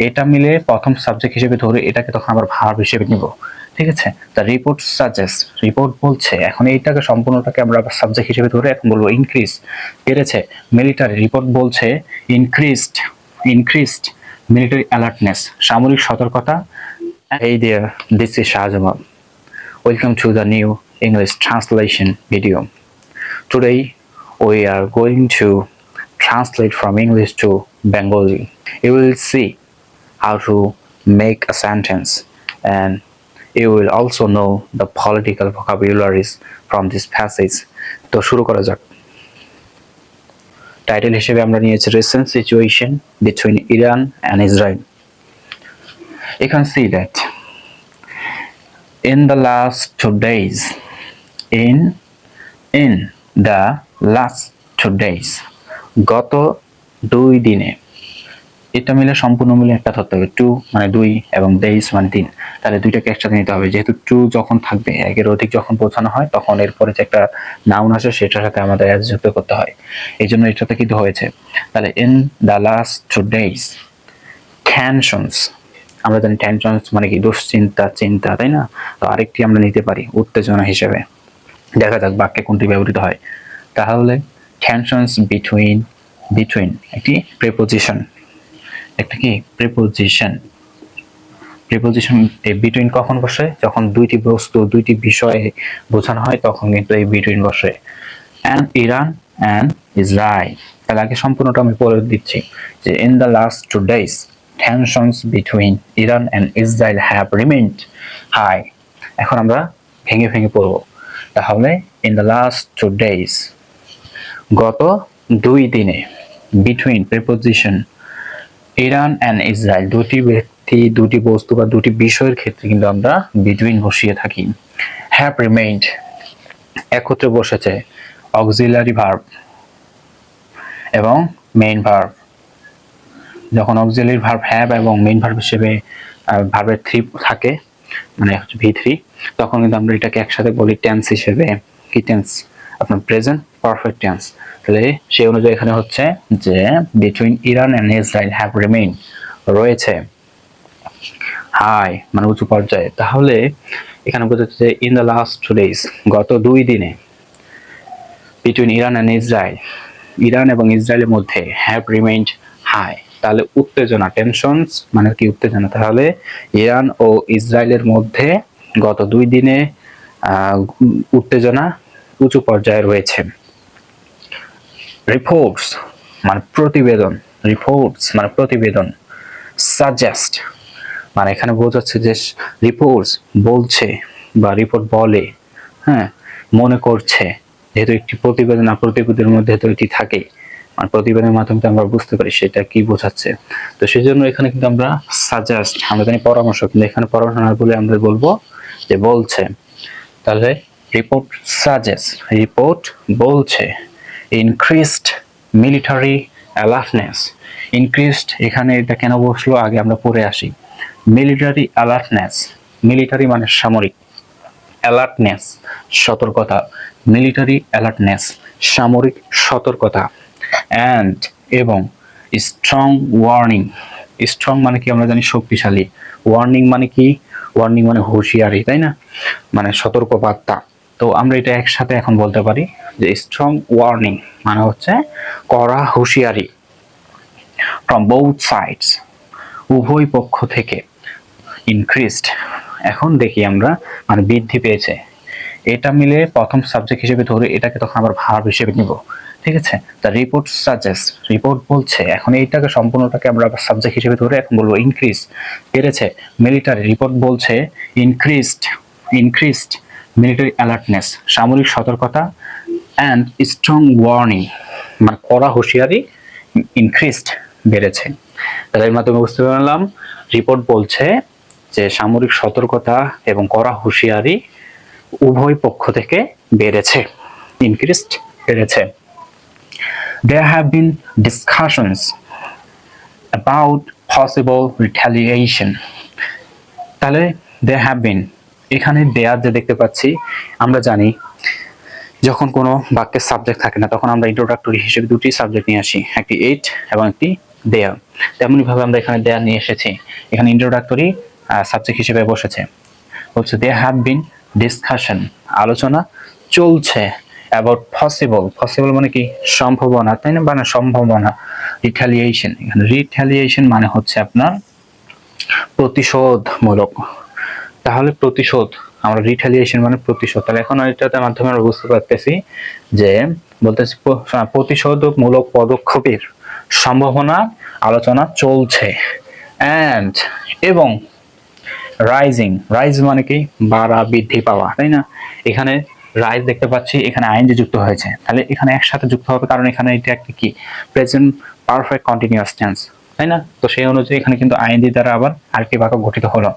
এটা মিলে প্রথম সাবজেক্ট হিসেবে ধরে এটাকে তখন আবার ভার্ব হিসেবে নিব, ঠিক আছে। দ্য রিপোর্ট সাজেস্ট, রিপোর্ট বলছে, এখন এইটাকে সম্পূর্ণটাকে আমরা আবার সাবজেক্ট হিসেবে ধরে এখন বলবো ইনক্রিজ, বেড়েছে। মিলিটারি, রিপোর্ট বলছে ইনক্রিজড মিলিটারি অ্যালার্টনেস, সামরিক সতর্কতা। Hey there, this is Sahajamal. Welcome to the new English translation video. Today we are going to translate from English to Bengali. You will see how to make a sentence, and you will also know the political vocabularies from this passage. তো শুরু করা যাক। Title হিসেবে আমরা নিয়েছি recent situation between Iran and Israel. You can see that in the last 2 days, in the last 2 days, গত 2 দিনে, এটা মিলে সম্পূর্ণ মিলে একটা ধরতে হবে, টু মানে 2 এবং ডেইজ মানে দিন, তাহলে দুইটাকে একসাথে নিতে হবে। যেহেতু টু যখন থাকবে, একের অধিক যখন বোঝানো হয়, তখন এরপরে যে একটা নাউন আসে সেটার সাথে আমাদের অ্যাজ যুক্ত করতে হয়, এই জন্য এটাতে কিন্তু হয়েছে। তাহলে in the last 2 days, tensions, আমরা জানি টেনশনস মানে কি দুশ্চিন্তা, চিন্তা, তাই না? তো আরেকটি আমরা নিতে পারি উত্তেজনা হিসেবে, দেখা যাক বাক্যে কোনটি ব্যবহৃত হয়। তাহলে টেনশনস বিটুইন একটি প্রিপোজিশন, একটা কি প্রিপোজিশন এই বিটুইন কখন বসে? যখন দুইটি বস্তু, দুইটি বিষয়ে বোঝানো হয়, তখন কিন্তু এই বিটুইন বসে। অ্যান্ড ইরান অ্যান্ড ইসরায়েল, তাহলে আগে সম্পূর্ণটা আমি পড়ে দিচ্ছি যে in the last 2 days tensions between Iran and Israel have remained high. এখন আমরা ভেঙে ভেঙে পড়ব। তাহলে in the last 2 days, গত 2 দিনে, between preposition Iran and Israel, দুটি ব্যক্তি, দুটি বস্তু বা দুটি বিষয়ের ক্ষেত্রে কিন্তু আমরা বিটুইন বসিয়ে থাকি। হ্যাভ রিমেইন্ড, একত্রে বসেছে, অক্সিলারি ভার্ব এবং মেইন ভার্ব। যখন অক্সিলারি ভার্ব হ্যাভ এবং মেইন ভার্ব হিসেবে ভার্বের 3 থাকে, মানে V3, তখন কিন্তু আমরা এটাকে একসাথে বলি টেন্স হিসেবে। কি টেন্স? আপনার প্রেজেন্ট পারফেক্ট টেন্স। তাহলে সেই অনুযায়ী এখানে হচ্ছে যে between Iran and Israel have remain, রয়েছে, হাই মানে উঁচু পর্যায়ে। তাহলে এখানে বোঝাচ্ছে যে ইন দ্য লাস্ট 2 days, গত 2 দিনে, between Iran and Israel, Iran এবং ইসরায়েলের মধ্যে, হ্যাভ রিমেইনড হাই, তাহলে উত্তেজনা, টেনশনস মানে কি উত্তেজনা। তাহলে ইরান ও ইসরায়েলের মধ্যে গত 2 দিনে উত্তেজনা উঁচু পর্যায়ে রয়েছে। রিপোর্টস মানে প্রতিবেদন, সাজেস্ট মানে এখানে বোঝাচ্ছে যে রিপোর্টস বলছে বা রিপোর্ট বলে, হ্যাঁ, মনে করছে, যেহেতু একটি প্রতিবেদন আর প্রতিবেদনের মধ্যে তো এটি থাকে, মানে প্রতিবেদনের মাধ্যমে আমরা বুঝতে পারি সেটা কি বোঝাচ্ছে। তো সেই জন্য এখানে কিন্তু আমরা সাজেস্ট, আমরা জানি পরামর্শ, কিন্তু এখানে পরামর্শ না বলে আমরা বলবো যে বলছে। তাহলে রিপোর্ট সাজেস্ট, রিপোর্ট বলছে, ইনক্রিজড মিলিটারি অ্যালার্টনেস, ইনক্রিজড এখানে এটা কেন বসলো আগে আমরা পড়ে আসি। মিলিটারি অ্যালার্টনেস, মিলিটারি মানে সামরিক, অ্যালার্টনেস সতর্কতা, মিলিটারি অ্যালার্টনেস সামরিক সতর্কতা, অ্যান্ড এবং স্ট্রং ওয়ার্নিং, স্ট্রং মানে কি আমরা জানি শক্তিশালী, ওয়ার্নিং মানে কি? ওয়ার্নিং মানে হুঁশিয়ারি, তাই না? মানে সতর্ক বার্তা। তো আমরা এটা একসাথে এখন বলতে পারি যে স্ট্রং ওয়ার্নিং মানে হচ্ছে কড়া হুঁশিয়ারি, ফ্রম বোথ সাইডস, উভয় পক্ষ থেকে। ইনক্রিজড, এখন দেখি আমরা মানে বৃদ্ধি পেয়েছে, এটা মিলে প্রথম সাবজেক্ট হিসেবে ধরে এটাকে তখন আবার ভার্ব হিসেবে নিব, ঠিক আছে। দ্য রিপোর্ট সাজেস্ট, রিপোর্ট বলছে, এখন এইটাকে সম্পূর্ণটাকে আমরা আবার সাবজেক্ট হিসেবে ধরে এখন বলবো ইনক্রিজ, বেড়েছে। মিলিটারি, রিপোর্ট বলছে ইনক্রিজড মিলিটারি অ্যালার্টনেস, সামরিক সতর্কতা, অ্যান্ড স্ট্রং ওয়ার্নিং মানে কড়া হুঁশিয়ারি, ইনক্রিজড বেড়েছে। তাহলে এর মাধ্যমে বুঝতে পারলাম রিপোর্ট বলছে যে সামরিক সতর্কতা এবং কড়া হুঁশিয়ারি উভয় পক্ষ থেকে বেড়েছে, ইনক্রিজড বেড়েছে। There have been discussions about possible retaliation. তাহলে there have been, এখানে দেয়ার যে দেখতে পাচ্ছি, আমরা জানি যখন কোনো বাক্যের সাবজেক্ট থাকে না তখন আমরা ইন্ট্রোডাক্টরি হিসেবে দুটি সাবজেক্ট নিয়ে আসি, একটি ইট এবং একটি দেয়ার। তেমনি ভাবে আমরা এখানে দেয়ার নিয়ে এসেছি, এখানে ইন্ট্রোডাক্টরি সাবজেক্ট হিসেবে বসেছে, হচ্ছে দে হ্যাভ বিন ডিসকাশন, আলোচনা চলছে, অ্যাবাউট পসিবল, পসিবল মানে কি সম্ভাবনা, তাই না, মানে সম্ভাবনা, রিটালিয়েশন, এখানে রিটালিয়েশন মানে হচ্ছে আপনার প্রতিশোধমূলক। তাহলে প্রতিশোধ, আমরা রিটালিয়েশন মানে প্রতিশোধ, তাহলে এখন এটার মাধ্যমে আমরা বুঝতে পারতেছি যে বলতেছি প্রতিশোধমূলক পদক্ষেপের সম্ভাবনা আলোচনা চলছে, অ্যান্ড এবং রাইজিং, রাইজ মানে কি বাড়া, বৃদ্ধি পাওয়া, তাই না, এখানে রাইজ দেখতে পাচ্ছি, এখানে আইএনজি যুক্ত হয়েছে, তাহলে এখানে একসাথে যুক্ত হবে, কারণ এখানে এটা একটা কি প্রেজেন্ট পারফেক্ট কন্টিনিউয়াস টেন্স, তাই না, তো সেই অনুযায়ী এখানে কিন্তু আইএনজি দ্বারা আবার আরেকটি বাক্য গঠিত হলো,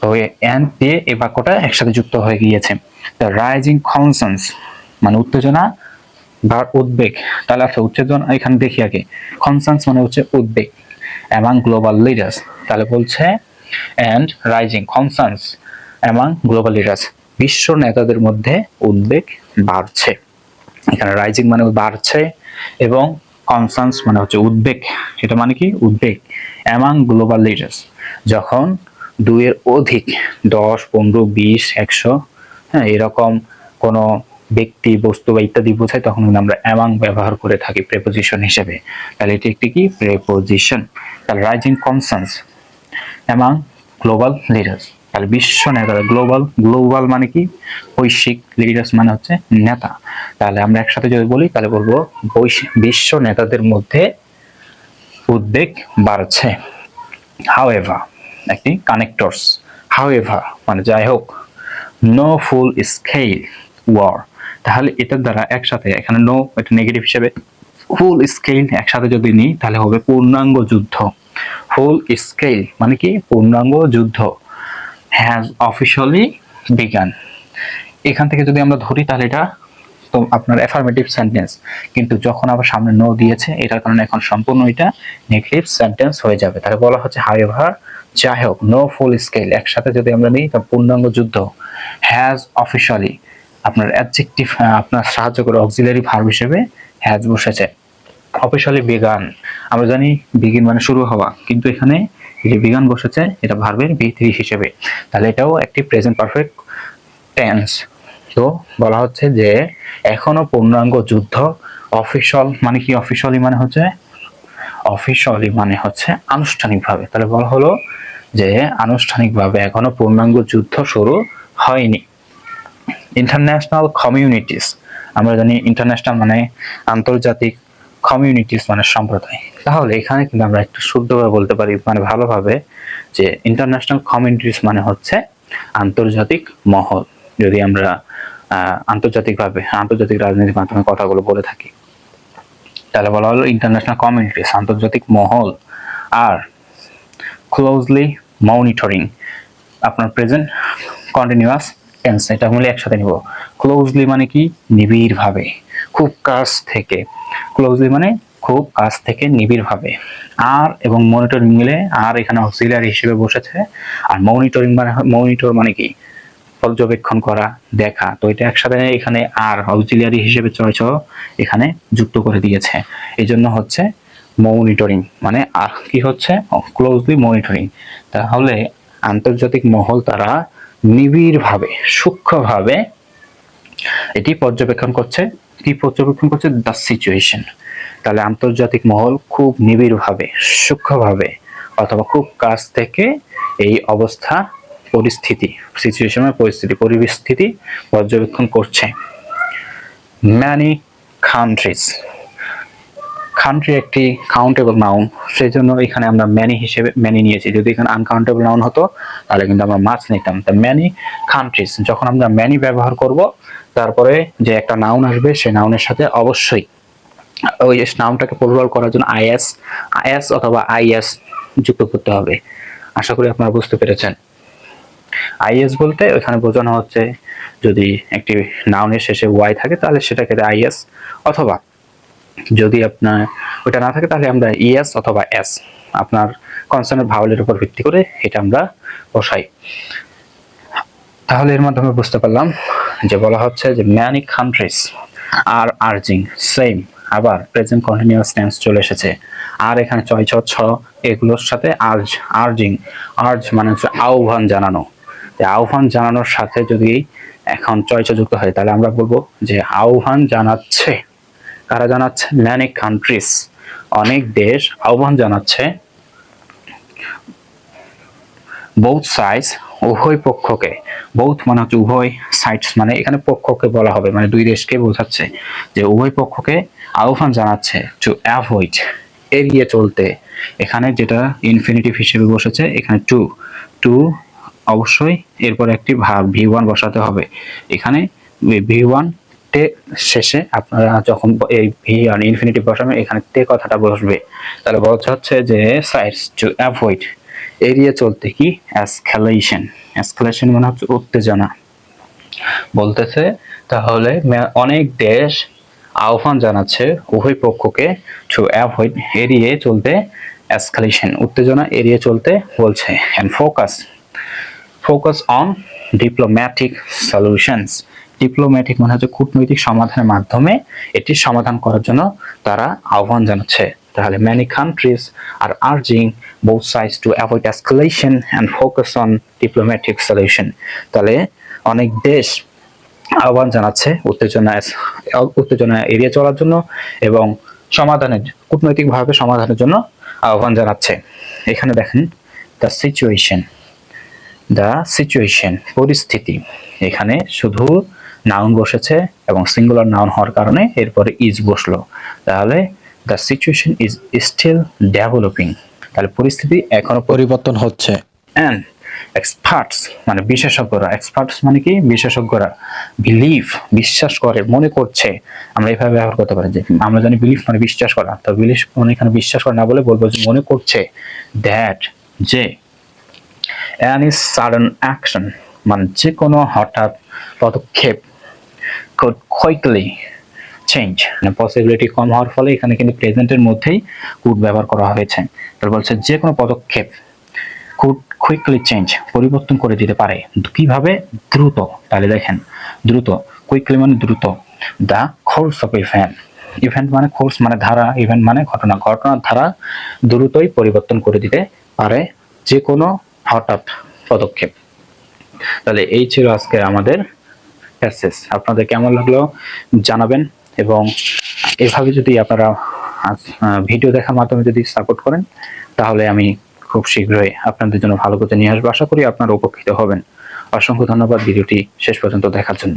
তো এন্ড দিয়ে এই বাক্যটা একসাথে যুক্ত হয়ে গিয়েছে। দ্য রাইজিং কনসার্নস মানে উত্তেজনা বা উদ্বেগ, তাহলে আচ্ছা উত্তেজনা এখানে দেখি আগে, কনসার্নস মানে হচ্ছে উদ্বেগ অ্যামাং গ্লোবাল লিডার্স, তাহলে বলছে and rising concerns among global leaders, বিশ্ব নেতাদের মধ্যে উদ্বেগ বাড়ছে, এখানে রাইজিং মানে বাড়ছে এবং কনসার্নস মানে হচ্ছে উদ্বেগ, এটা মানে কি উদ্বেগ, অ্যামাং গ্লোবাল লিডার্স, যখন দুইয়ের অধিক 10, 15, 20, 100 হ্যাঁ এরকম কোনো ব্যক্তি, বস্তু বা ইত্যাদি বোঝায়, তখন আমরা অ্যামাং ব্যবহার করে থাকি প্রেপোজিশন হিসেবে, তাহলে এটি একটি কি প্রেপোজিশন। তাহলে rising concerns among global leaders, তাহলে বিশ্ব নেতারা, গ্লোবাল, গ্লোবাল মানে কি বৈশ্বিক, লিডার্স মানে হচ্ছে নেতা, তাহলে আমরা একসাথে যদি বলি তাহলে বলবো বিশ্ব নেতাদের মধ্যে উদ্বেগ বাড়ছে। হাউএভার একটি কানেক্টরস, হাউএভার মানে যাই হোক, নো ফুল স্কেল ওয়ার, তাহলে এটার দ্বারা একসাথে, এখানে নো এটা নেগেটিভ হিসেবে, ফুল স্কেল একসাথে যদি নিই তাহলে হবে পূর্ণাঙ্গ যুদ্ধ, ফুল স্কেল মানে কি পূর্ণাঙ্গ যুদ্ধ, হ্যাজ অফিশিয়ালি বিগান, এখান থেকে যদি আমরা ধরি তাহলে এটা তো আপনার অ্যাফার্মেটিভ সেন্টেন্স, কিন্তু যখন আবার সামনে নো দিয়েছে এটার কারণে এখন সম্পূর্ণ এটা নেগেটিভ সেন্টেন্স হয়ে যাবে, তাহলে বলা হচ্ছে হাউএভার যাই হোক, নো ফুল স্কেল একসাথে যদি আমরা নিই তা পূর্ণাঙ্গ যুদ্ধ, হ্যাজ অফিশিয়ালি আপনার অ্যাডজেক্টিভ আপনার সাহায্য করে অক্সিলারি ভার্ব হিসেবে হ্যাজ বসেছে, অফিশিয়ালি বিগান, আমরা জানি বিগিন মানে শুরু হওয়া, কিন্তু এখানে যে বিগান বসেছে এটা ভার্বের বি3 হিসেবে, তাহলে এটাও একটি প্রেজেন্ট পারফেক্ট টেন্স। তো বলা হচ্ছে যে এখনো পূর্ণাঙ্গ যুদ্ধ, অফিশিয়াল মানে কি, অফিশিয়ালি মানে হচ্ছে, অফিশিয়ালি মানে হচ্ছে আনুষ্ঠানিকভাবে, তাহলে বলা হলো যে আনুষ্ঠানিকভাবে এখনো পূর্ণাঙ্গ যুদ্ধ শুরু হয়নি। ইন্টারন্যাশনাল কমিউনিটিস, আমরা জানি ইন্টারন্যাশনাল মানে আন্তর্জাতিক, কমিউনিটিস মানে সম্প্রদায়, তাহলে এখানে কিন্তু আমরা একটু শুদ্ধভাবে বলতে পারি মানে ভালোভাবে যে ইন্টারন্যাশনাল কমিউনিটিস মানে হচ্ছে আন্তর্জাতিক মহল, যদি আমরা আন্তর্জাতিকভাবে আন্তর্জাতিক রাজনীতির মাধ্যমে কথাগুলো বলে থাকি, তাহলে বলা হলো ইন্টারন্যাশনাল কমিউনিটিস আন্তর্জাতিক মহল, আর ক্লোজলি মনিটরিং আপনার প্রেজেন্ট কন্টিনিউয়াস টেন্স, এটা মিলে একসাথে নিব, ক্লোজলি মানে কি নিবিড়ভাবে, খুব কাছ থেকে, ক্লোজলি মানে খুব কাছ থেকে নিবিড়ভাবে, আর এবং মনিটরিং মিলে, আর এখানে অক্সিলারি হিসেবে বসেছে, আর মনিটরিং মানে, মনিটর মানে কি পর্যবেক্ষণ করা, দেখা, তো এটা একসাথে এখানে আর অক্সিলারি হিসেবে চয়েস এখানে যুক্ত করে দিয়েছে, এই জন্য হচ্ছে মনিটরিং মানে আর কি হচ্ছে ক্লোজলি মনিটরিং, তাহলে আন্তর্জাতিক মহল তারা নিবিড়ভাবে, সূক্ষ্মভাবে এটি পর্যবেক্ষণ করছে, কি পর্যবেক্ষণ করছে, দ্য সিচুয়েশন, তাহলে আন্তর্জাতিক মহল খুব নিবিড়ভাবে, সূক্ষ্মভাবে অথবা খুব কাছ থেকে এই অবস্থা, পরিস্থিতি, সিচুয়েশনের পরিস্থিতি, পরিস্থিতি পর্যবেক্ষণ করছে। ম্যানি কান্ট্রিজ, কান্ট্রি একটি কাউন্টেবল নাউন, সেই জন্য এখানে আমরা ম্যানি হিসেবে ম্যানি নিয়েছি, যদি এখানে আনকাউন্টেবল নাউন হতো তাহলে কিন্তু আমরা মাছ নিতাম, তা ম্যানি কান্ট্রিজ, যখন আমরা ম্যানি ব্যবহার করব তারপরে যে একটা নাউন আসবে সেই নাউনের সাথে অবশ্যই ওই নাউনটাকে প্লুরাল করার জন্য আইএস, আইএস অথবা আইএস যুক্ত করতে হবে, আশা করি আপনারা বুঝতে পেরেছেন। আইএস বলতে ওখানে বোঝানো হচ্ছে যদি একটি নাউনের শেষে ওয়াই থাকে তাহলে সেটাকে আইএস, অথবা যদি আপনার ওটা না থাকে তাহলে আমরা ইএস অথবা এস, আপনার কনসোনেন্ট ভাওয়েলের উপর ভিত্তি করে এটা আমরা বসাই। তাহলে এর মাধ্যমে বুঝতে পারলাম যে বলা হচ্ছে যে many countries are urging same আবার প্রেজেন্ট কন্টিনিউয়াস টেন্স চলে এসেছে। আর এখানে চয় ছ ছ এগুলোর সাথে আর্জ মানে হচ্ছে আহ্বান জানানো। আহ্বান জানানোর সাথে যদি এখন চয় ছ যুক্ত হয় তাহলে আমরা বলবো যে আহ্বান জানাচ্ছে। কারা জানাচ্ছে? ম্যানি কান্ট্রিজ, অনেক দেশ আহ্বান জানাচ্ছে বোথ সাইডস, উভয় পক্ষকে। বোথ মানে হচ্ছে উভয়, সাইডস মানে এখানে পক্ষকে বলা হবে, মানে দুই দেশকে বোঝাচ্ছে যে উভয় পক্ষকে আহ্বান জানাচ্ছে টু অ্যাভয়েড, এড়িয়ে চলতে। এখানে যেটা ইনফিনিটিভ হিসেবে বসেছে এখানে টু, টু অবশ্যই এরপর একটি ভার্ব ভি1 বসাতে হবে। এখানে ভি1 তে শেষে আপনারা যখন এই ভি আর ইনফিনিটিভ বসাবেন এখানে তে কথাটা বসবে। তাহলে বলতে হচ্ছে যে সাইডস টু অ্যাভয়েড, এড়িয়ে চলতে কি এসকালেশন। এসকালেশন মানে হচ্ছে উত্তেজনা বলতেছে। তাহলে অনেক দেশ আহ্বান জানাচ্ছে উভয় পক্ষকে টু অ্যাভয়েড, এড়িয়ে চলতে, এসকালেশন উত্তেজনা এড়িয়ে চলতে বলছে। And focus on diplomatic solutions. Diplomatic মানে হচ্ছে কূটনৈতিক সমাধানের মাধ্যমে এটি সমাধান করার জন্য তারা আহ্বান জানাচ্ছে। তাহলে many countries are urging both sides to avoid escalation and focus on diplomatic solution. তাহলে অনেক দেশ আহ্বান জানাচ্ছে উত্তেজনা এড়িয়ে চলার জন্য এবং সমাধানের, কূটনৈতিকভাবে সমাধানের জন্য আহ্বান জানাচ্ছে। এখানে দেখেন দ্য সিচুয়েশন পরিস্থিতি, এখানে শুধু নাউন বসেছে এবং সিঙ্গুলার নাউন হওয়ার কারণে এরপরে ইজ বসলো। তাহলে the situation is still developing, তাহলে পরিস্থিতি এখনো পরিবর্তন হচ্ছে। অ্যান্ড এক্সপার্টস মানে বিশেষজ্ঞরা, এক্সপার্টস মানে কি বিশেষজ্ঞরা, বিলিভ বিশ্বাস করে, মনে করছে। আমরা এইভাবে ব্যবহার করতে পারি যে আমরা জানি বিলিভ মানে বিশ্বাস করা, তো বিলিভ মানে এখানে বিশ্বাস করা না বলে বলবো যে মনে করছে দ্যাট যে any sudden action মানে যে কোনো হঠাৎ পদক্ষেপ could quickly change, মানে পসিবিলিটি কম হওয়ার ফলে এখানে কিন্তু প্রেজেন্টের মধ্যেই could ব্যবহার করা হয়েছে। তাহলে বলছে যে কোনো পদক্ষেপ could quickly change পরিবর্তন করে দিতে পারে। কিভাবে? দ্রুত। তাহলে দেখেন দ্রুত, কুইকলি মানে দ্রুত। দ্য কোর্স অফ ইভেন্ট মানে কোর্স মানে ধারা, ইভেন্ট মানে ঘটনা, ঘটনার ধারা দ্রুতই পরিবর্তন করে দিতে পারে যে কোনো হঠাৎ পদক্ষেপ। তাহলে এই ছিল আজকে আমাদের প্যাসেজ। আপনাদের কেমন লাগলো জানাবেন, এবং এভাবে যদি আপনারা ভিডিও দেখার মাধ্যমে যদি সাপোর্ট করেন তাহলে আমি খুব শীঘ্রই আপনাদের জন্য ভালো কিছু নিয়ে আসবো। আশা করি আপনারা উপকৃত হবেন। অসংখ্য ধন্যবাদ ভিডিওটি শেষ পর্যন্ত দেখার জন্য।